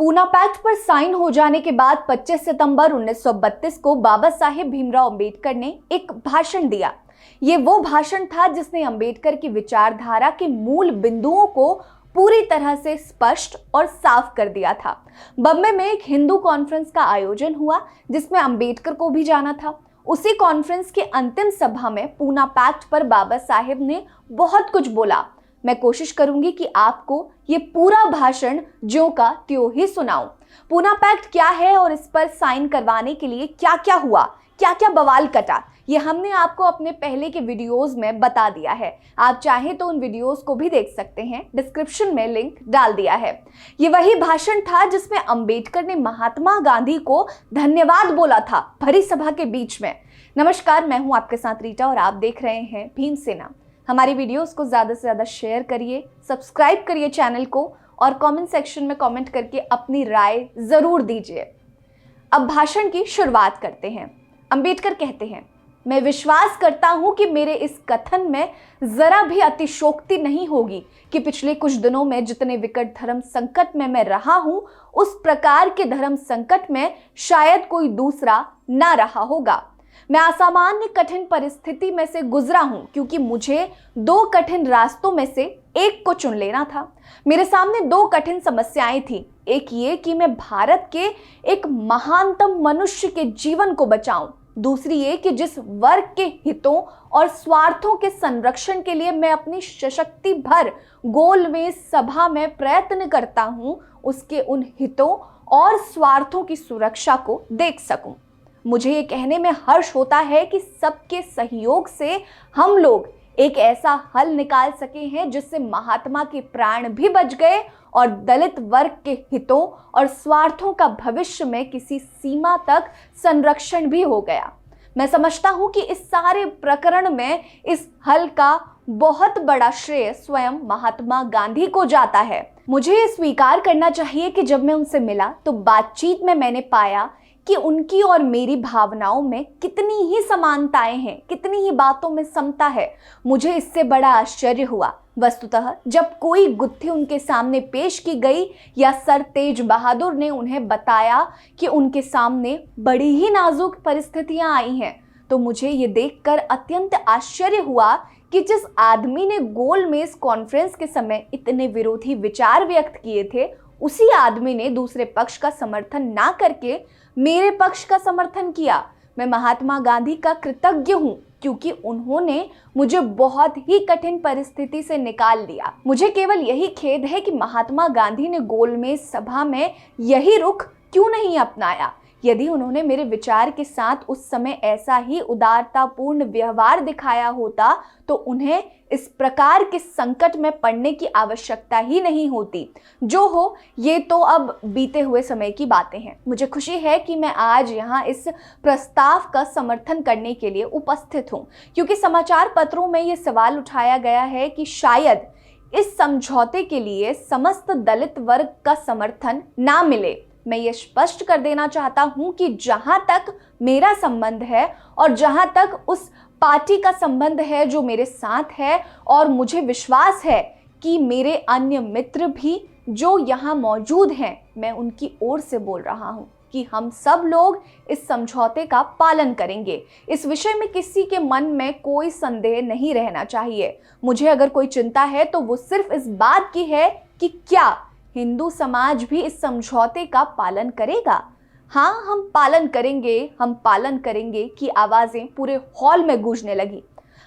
Poona pact पर sign हो जाने के बाद 25 सितंबर 1932 को बाबा साहेब भीमराव अंबेडकर ने एक भाषण दिया। ये वो भाषण था जिसने अंबेडकर की विचारधारा के मूल बिंदुओं को पूरी तरह से स्पष्ट और साफ कर दिया था। बम्बई में एक हिंदू कॉन्फ्रेंस का आयोजन हुआ जिसमें अंबेडकर को भी जाना था। उसी कॉन्फ्रेंस के अंतिम सभा में पूना पैक्ट पर बाबा साहेब ने बहुत कुछ बोला। मैं कोशिश करूंगी कि आपको ये पूरा भाषण ज्यों का त्यों ही सुनाऊं। पूना पैक्ट क्या है और इस पर साइन करवाने के लिए क्या क्या हुआ, क्या क्या बवाल कटा, ये हमने आपको अपने पहले के वीडियोस में बता दिया है। आप चाहें तो उन वीडियोस को भी देख सकते हैं, डिस्क्रिप्शन में लिंक डाल दिया है। ये वही भाषण था जिसमें अंबेडकर ने महात्मा गांधी को धन्यवाद बोला था भरी सभा के बीच में। नमस्कार, मैं हूं आपके साथ रीटा और आप देख रहे हैं भीमसेना। हमारी वीडियोस को ज़्यादा से ज़्यादा शेयर करिए, सब्सक्राइब करिए चैनल को और कमेंट सेक्शन में कमेंट करके अपनी राय ज़रूर दीजिए। अब भाषण की शुरुआत करते हैं। अंबेडकर कहते हैं, मैं विश्वास करता हूं कि मेरे इस कथन में ज़रा भी अतिशोक्ति नहीं होगी कि पिछले कुछ दिनों में जितने विकट धर्म संकट में मैं रहा हूं, उस प्रकार के धर्म संकट में शायद कोई दूसरा ना रहा होगा। मैं असामान्य कठिन परिस्थिति में से गुजरा हूं क्योंकि मुझे दो कठिन रास्तों में से एक को चुन लेना था। मेरे सामने दो कठिन समस्याएं थी। एक ये कि मैं भारत के एक महानतम मनुष्य के जीवन को बचाऊं, दूसरी ये कि जिस वर्ग के हितों और स्वार्थों के संरक्षण के लिए मैं अपनी सशक्ति भर गोलमेज सभा में प्रयत्न करता हूं, उसके उन हितों और स्वार्थों की सुरक्षा को देख सकूं। मुझे ये कहने में हर्ष होता है कि सबके सहयोग से हम लोग एक ऐसा हल निकाल सके हैं जिससे महात्मा के प्राण भी बच गए और दलित वर्ग के हितों और स्वार्थों का भविष्य में किसी सीमा तक संरक्षण भी हो गया। मैं समझता हूं कि इस सारे प्रकरण में इस हल का बहुत बड़ा श्रेय स्वयं महात्मा गांधी को जाता है। मुझे ये स्वीकार करना चाहिए कि जब मैं उनसे मिला तो बातचीत में मैंने पाया कि उनकी और मेरी भावनाओं में कितनी ही समानताएं हैं, कितनी ही बातों में समता है। मुझे इससे बड़ा आश्चर्य हुआ। वस्तुतः जब कोई गुत्थी उनके सामने पेश की गई या सर तेज बहादुर ने उन्हें बताया कि उनके सामने बड़ी ही नाजुक परिस्थितियां आई हैं, तो मुझे ये देखकर अत्यंत आश्चर्य हुआ कि जिस आदमी ने गोलमेज कॉन्फ्रेंस के समय इतने विरोधी विचार व्यक्त किए थे, उसी आदमी ने दूसरे पक्ष का समर्थन ना करके मेरे पक्ष का समर्थन किया। मैं महात्मा गांधी का कृतज्ञ हूँ क्योंकि उन्होंने मुझे बहुत ही कठिन परिस्थिति से निकाल लिया। मुझे केवल यही खेद है कि महात्मा गांधी ने गोलमेज सभा में यही रुख क्यों नहीं अपनाया। यदि उन्होंने मेरे विचार के साथ उस समय ऐसा ही उदारतापूर्ण व्यवहार दिखाया होता तो उन्हें इस प्रकार के संकट में पड़ने की आवश्यकता ही नहीं होती। जो हो, ये तो अब बीते हुए समय की बातें हैं। मुझे खुशी है कि मैं आज यहाँ इस प्रस्ताव का समर्थन करने के लिए उपस्थित हूँ क्योंकि समाचार पत्रों में ये सवाल उठाया गया है कि शायद इस समझौते के लिए समस्त दलित वर्ग का समर्थन ना मिले। मैं ये स्पष्ट कर देना चाहता हूं कि जहां तक मेरा संबंध है और जहां तक उस पार्टी का संबंध है जो मेरे साथ है, और मुझे विश्वास है कि मेरे अन्य मित्र भी जो यहाँ मौजूद हैं, मैं उनकी ओर से बोल रहा हूं कि हम सब लोग इस समझौते का पालन करेंगे। इस विषय में किसी के मन में कोई संदेह नहीं रहना चाहिए। मुझे अगर कोई चिंता है तो वो सिर्फ इस बात की है कि क्या हिंदू समाज भी इस समझौते का पालन करेगा। हाँ, हम पालन करेंगे की आवाजें पूरे हॉल में गूंजने लगी।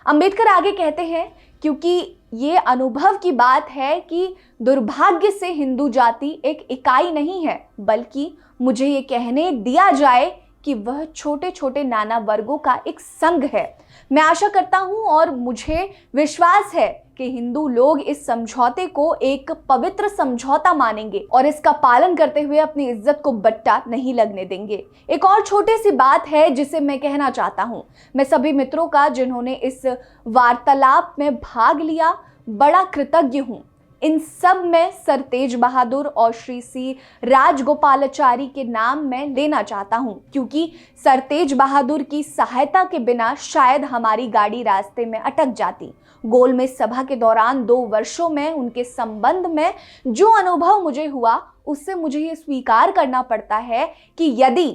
अंबेडकर आगे कहते हैं, क्योंकि ये अनुभव की बात है कि दुर्भाग्य से हिंदू जाति एक इकाई नहीं है, बल्कि मुझे ये कहने दिया जाए कि वह छोटे छोटे नाना वर्गों का एक संघ है। मैं आशा करता हूँ और मुझे विश्वास है कि हिंदू लोग इस समझौते को एक पवित्र समझौता मानेंगे और इसका पालन करते हुए अपनी इज्जत को बट्टा नहीं लगने देंगे। एक और छोटी सी बात है जिसे मैं कहना चाहता हूँ। मैं सभी मित्रों का जिन्होंने इस वार्तालाप में भाग लिया बड़ा कृतज्ञ हूँ। इन सब में सर तेज बहादुर और श्री सी राजगोपालाचारी के नाम मैं लेना चाहता हूं क्योंकि सर तेज बहादुर की सहायता के बिना शायद हमारी गाड़ी रास्ते में अटक जाती। गोलमेज सभा के दौरान 2 वर्षों में उनके संबंध में जो अनुभव मुझे हुआ उससे मुझे ये स्वीकार करना पड़ता है कि यदि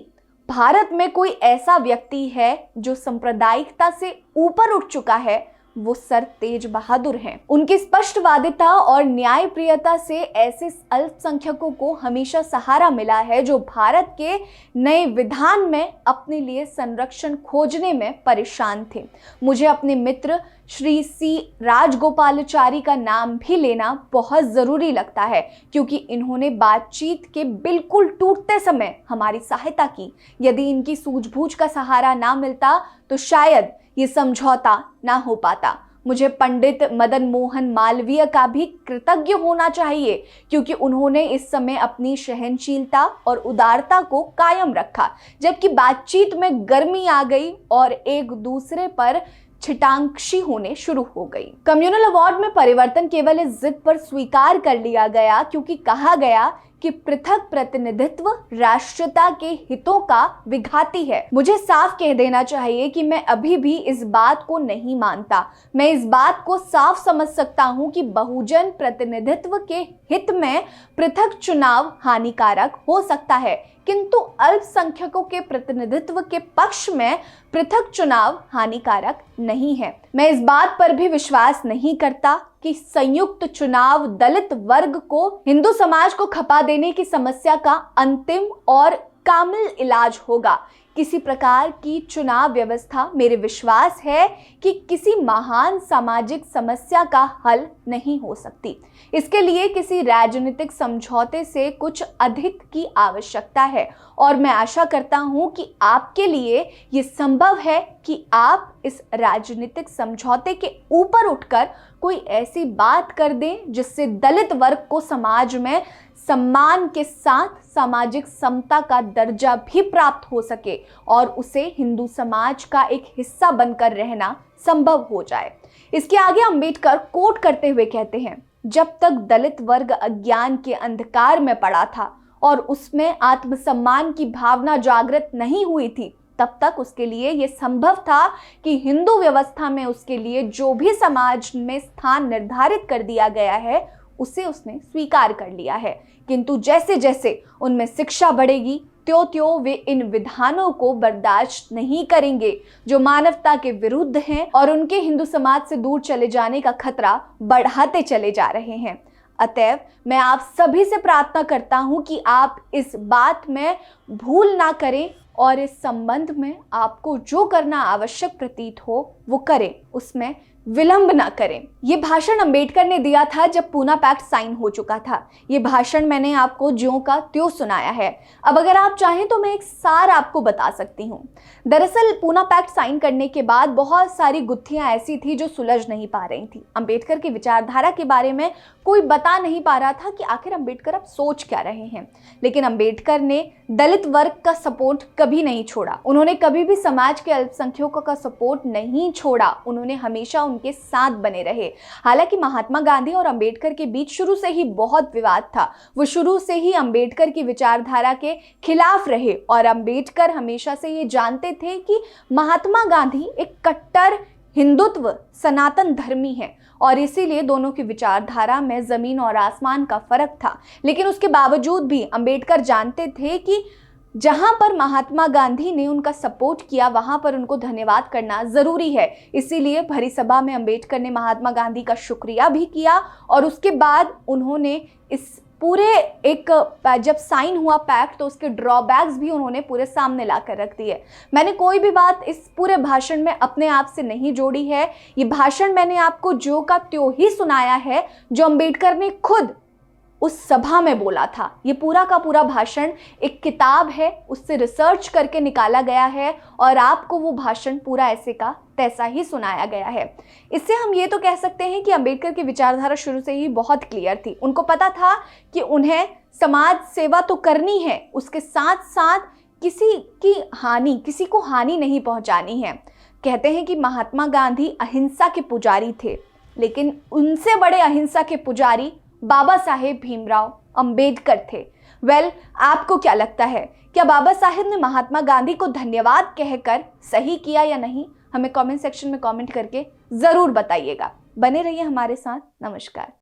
भारत में कोई ऐसा व्यक्ति है जो सांप्रदायिकता से ऊपर उठ चुका है, वो सर तेज बहादुर हैं। उनकी स्पष्टवादिता और न्यायप्रियता से ऐसे अल्पसंख्यकों को हमेशा सहारा मिला है जो भारत के नए विधान में अपने लिए संरक्षण खोजने में परेशान थे। मुझे अपने मित्र श्री सी राजगोपालाचारी का नाम भी लेना बहुत ज़रूरी लगता है, क्योंकि इन्होंने बातचीत के बिल्कुल टूटते समय हमारी सहायता की। यदि इनकी सूझबूझ का सहारा ना मिलता तो शायद ये समझौता ना हो पाता। मुझे पंडित मदन मोहन मालवीय का भी कृतज्ञ होना चाहिए, क्योंकि उन्होंने इस समय अपनी सहनशीलता और उदारता को कायम रखा, जबकि बातचीत में गर्मी आ गई और एक दूसरे पर छिटांकशी होने शुरू हो गई। कम्युनल अवार्ड में परिवर्तन केवल इस जिद पर स्वीकार कर लिया गया क्योंकि कहा गया कि पृथक प्रतिनिधित्व राष्ट्रता के हितों का विघाती है। मुझे साफ कह देना चाहिए कि मैं अभी भी इस बात को नहीं मानता। मैं इस बात को साफ समझ सकता हूं कि बहुजन प्रतिनिधित्व के हित में पृथक चुनाव हानिकारक हो सकता है, किंतु अल्पसंख्यकों के प्रतिनिधित्व के पक्ष में पृथक चुनाव हानिकारक नहीं है। मैं इस बात पर भी विश्वास नहीं करता कि संयुक्त चुनाव दलित वर्ग को हिंदू समाज को खपा देने की समस्या का अंतिम और कामिल इलाज होगा। किसी प्रकार की चुनाव व्यवस्था मेरे विश्वास है कि किसी महान सामाजिक समस्या का हल नहीं हो सकती। इसके लिए किसी राजनीतिक समझौते से कुछ अधिक की आवश्यकता है और मैं आशा करता हूं कि आपके लिए ये संभव है कि आप इस राजनीतिक समझौते के ऊपर उठकर कोई ऐसी बात कर दें जिससे दलित वर्ग को समाज में सम्मान के साथ सामाजिक समता का दर्जा भी प्राप्त हो सके और उसे हिंदू समाज का एक हिस्सा बनकर रहना संभव हो जाए। इसके आगे अंबेडकर कोट करते हुए कहते हैं, जब तक दलित वर्ग अज्ञान के अंधकार में पड़ा था और उसमें आत्मसम्मान की भावना जागृत नहीं हुई थी, तब तक उसके लिए यह संभव था कि हिंदू व्यवस्था में उसके लिए जो भी समाज में स्थान निर्धारित कर दिया गया है उसे उसने स्वीकार कर लिया है। किंतु जैसे जैसे उनमें शिक्षा बढ़ेगी त्यों त्यों वे इन विधानों को बर्दाश्त नहीं करेंगे जो मानवता के विरुद्ध हैं और उनके हिंदू समाज से दूर चले जाने का खतरा बढ़ाते चले जा रहे हैं। अतएव मैं आप सभी से प्रार्थना करता हूं कि आप इस बात में भूल ना करें और इस संबंध में आपको जो करना आवश्यक प्रतीत हो वो करें, उसमें विलंब ना करें। ये भाषण अंबेडकर ने दिया था जब पूना पैक्ट साइन हो चुका था। ये भाषण मैंने आपको ज्यों का त्यों सुनाया है। अब अगर आप चाहें तो मैं एक सार आपको बता सकती हूँ। दरअसल पूना पैक्ट साइन करने के बाद बहुत सारी गुत्थियां ऐसी थी जो सुलझ नहीं पा रही थी। अंबेडकर की विचारधारा के बारे में कोई बता नहीं पा रहा था कि आखिर अंबेडकर अब सोच क्या रहे हैं। लेकिन अंबेडकर ने दलित वर्ग का सपोर्ट कभी नहीं छोड़ा। उन्होंने कभी भी समाज के अल्पसंख्यकों का सपोर्ट नहीं छोड़ा। उन्होंने हमेशा उनके साथ बने रहे। हालांकि महात्मा गांधी और अंबेडकर के बीच शुरू से ही बहुत विवाद था। वो शुरू से ही अंबेडकर की विचारधारा के खिलाफ रहे और अंबेडकर हमेशा से ये जानते थे कि महात्मा गांधी एक कट्टर हिंदुत्व सनातन धर्मी है और इसीलिए दोनों की विचारधारा में जमीन और आसमान का फर्क था। लेकिन उसके बावजूद भी अंबेडकर जानते थे कि जहां पर महात्मा गांधी ने उनका सपोर्ट किया वहां पर उनको धन्यवाद करना जरूरी है। इसीलिए भरी सभा में अंबेडकर ने महात्मा गांधी का शुक्रिया भी किया और उसके बाद उन्होंने इस पूरे एक जब साइन हुआ पैक्ट तो उसके ड्रॉबैक्स भी उन्होंने पूरे सामने लाकर रख दिए। मैंने कोई भी बात इस पूरे भाषण में अपने आप से नहीं जोड़ी है। ये भाषण मैंने आपको ज्यों का त्यों ही सुनाया है जो अंबेडकर ने खुद उस सभा में बोला था। ये पूरा का पूरा भाषण एक किताब है, उससे रिसर्च करके निकाला गया है और आपको वो भाषण पूरा ऐसे का तैसा ही सुनाया गया है। इससे हम ये तो कह सकते हैं कि अंबेडकर की विचारधारा शुरू से ही बहुत क्लियर थी। उनको पता था कि उन्हें समाज सेवा तो करनी है, उसके साथ साथ किसी को हानि नहीं पहुंचानी है। कहते हैं कि महात्मा गांधी अहिंसा के पुजारी थे, लेकिन उनसे बड़े अहिंसा के पुजारी बाबा साहेब भीमराव अंबेडकर थे। आपको क्या लगता है, क्या बाबा साहेब ने महात्मा गांधी को धन्यवाद कहकर सही किया या नहीं? हमें कमेंट सेक्शन में कमेंट करके जरूर बताइएगा। बने रहिए हमारे साथ। नमस्कार।